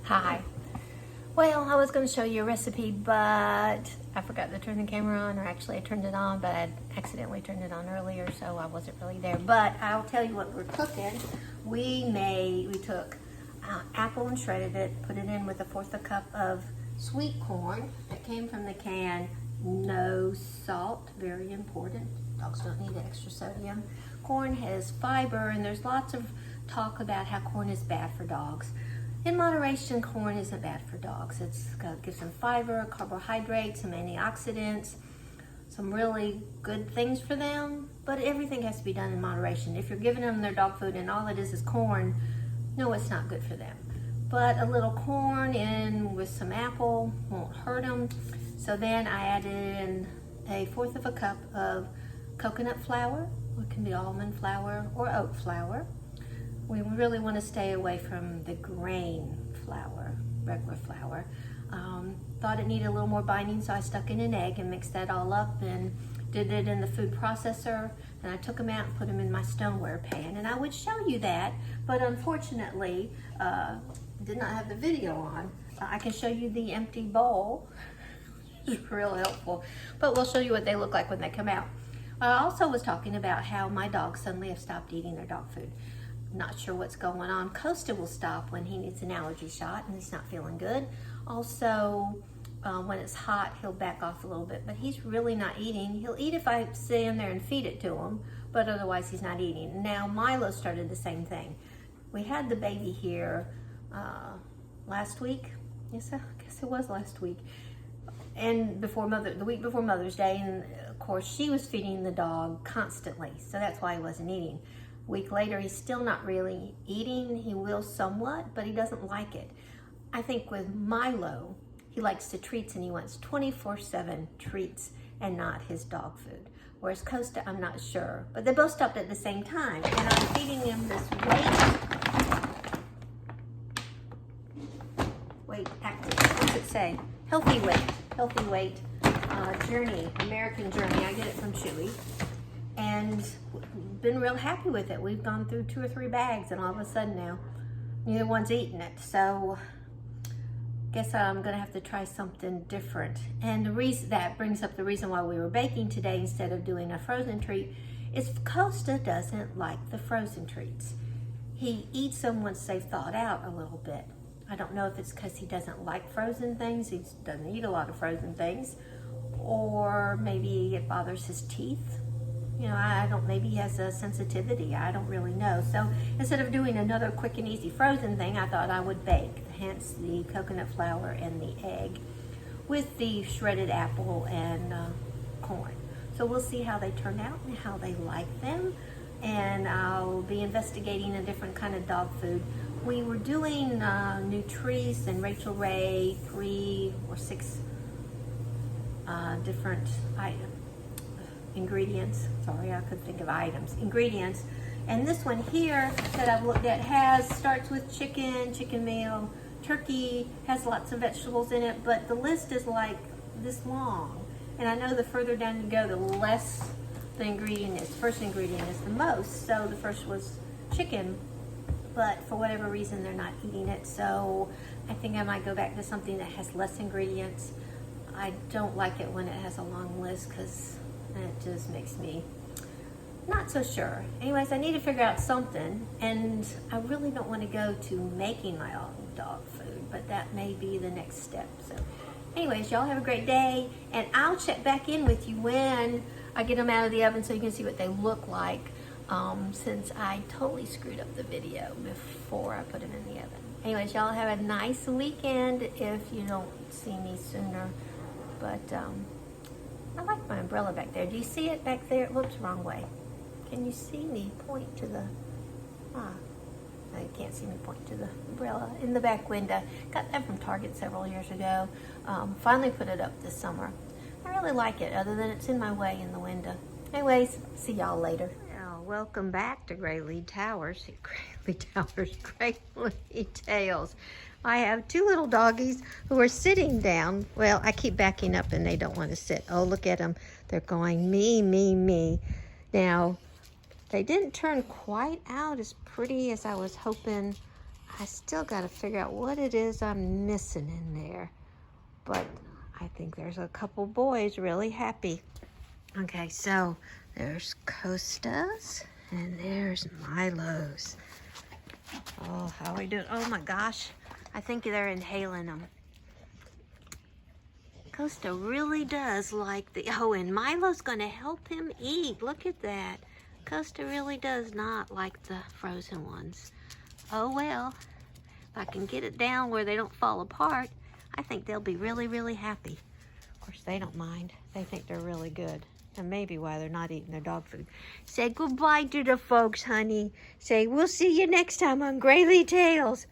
Hi. Well, I was going to show you a recipe, but I forgot to turn the camera on, or actually I turned it on, but I accidentally turned it on earlier, so I wasn't really there. But I'll tell you what we're cooking. We took apple and shredded it, put it in with 1/4 cup of sweet corn that came from the can. No salt, very important. Dogs don't need extra sodium. Corn has fiber, and there's lots of talk about how corn is bad for dogs. In moderation, corn isn't bad for dogs. It's gives them fiber, carbohydrates, some antioxidants, some really good things for them, but everything has to be done in moderation. If you're giving them their dog food and all it is corn, no, it's not good for them. But a little corn in with some apple won't hurt them. So then I added in 1/4 cup of coconut flour. It can be almond flour or oat flour. We really want to stay away from the grain flour, regular flour. Thought it needed a little more binding, so I stuck in an egg and mixed that all up and did it in the food processor. And I took them out and put them in my stoneware pan. And I would show you that, but unfortunately, did not have the video on. I can show you the empty bowl. It's real helpful. But we'll show you what they look like when they come out. I also was talking about how my dogs suddenly have stopped eating their dog food. Not sure what's going on. Costa will stop when he needs an allergy shot and he's not feeling good. Also, when it's hot, he'll back off a little bit, but he's really not eating. He'll eat if I stand there and feed it to him, but otherwise he's not eating. Now Milo started the same thing. We had the baby here last week. Yes, I guess it was last week. And the week before Mother's Day, and of course she was feeding the dog constantly, so that's why he wasn't eating. A week later, he's still not really eating. He will somewhat, but he doesn't like it. I think with Milo, he likes the treats and he wants 24/7 treats and not his dog food. Whereas Costa, I'm not sure. But they both stopped at the same time. And I'm feeding him this weight active, what's it say? Healthy weight Journey, American Journey. I get it from Chewy. And been real happy with it. We've gone through 2 or 3 bags and all of a sudden now neither one's eating it. So guess I'm gonna have to try something different. And the reason that brings up the reason why we were baking today instead of doing a frozen treat is Costa doesn't like the frozen treats. He eats them once they've thawed out a little bit. I don't know if it's because he doesn't like frozen things. He doesn't eat a lot of frozen things, or maybe it bothers his teeth. You know, maybe he has a sensitivity. I don't really know. So instead of doing another quick and easy frozen thing, I thought I would bake, hence the coconut flour and the egg with the shredded apple and corn. So we'll see how they turn out and how they like them. And I'll be investigating a different kind of dog food. We were doing Nutrice and Rachel Ray, 3 or 6 different ingredients. Sorry, I couldn't think of items. Ingredients. And this one here that I've looked at starts with chicken meal, turkey, has lots of vegetables in it, but the list is like this long. And I know the further down you go, the less the ingredient is. First ingredient is the most. So the first was chicken, but for whatever reason they're not eating it. So I think I might go back to something that has less ingredients. I don't like it when it has a long list because it just makes me not so sure. Anyways, I need to figure out something, and I really don't want to go to making my own dog food, but that may be the next step. So anyways, y'all have a great day, and I'll check back in with you when I get them out of the oven so you can see what they look like, since I totally screwed up the video before I put them in the oven. Anyways, y'all have a nice weekend if you don't see me sooner. But I like my umbrella back there. Do you see it back there? Whoops, wrong way. Can you see me point to the, I can't see me point to the umbrella in the back window. Got that from Target several years ago. Finally put it up this summer. I really like it, other than it's in my way in the window. Anyways, see y'all later. Welcome back to Graylead Towers. Graylead Tales. I have 2 little doggies who are sitting down. Well, I keep backing up and they don't want to sit. Oh, look at them. They're going me, me, me. Now, they didn't turn quite out as pretty as I was hoping. I still got to figure out what it is I'm missing in there. But I think there's a couple boys really happy. Okay, so there's Costa's and there's Milo's. Oh, how are we doing? Oh my gosh, I think they're inhaling them. Costa really does like the, oh, and Milo's gonna help him eat. Look at that. Costa really does not like the frozen ones. Oh well, if I can get it down where they don't fall apart, I think they'll be really, really happy. Of course, they don't mind. They think they're really good. And maybe why they're not eating their dog food. Say goodbye to the folks, honey. Say, we'll see you next time on Graylee Tales.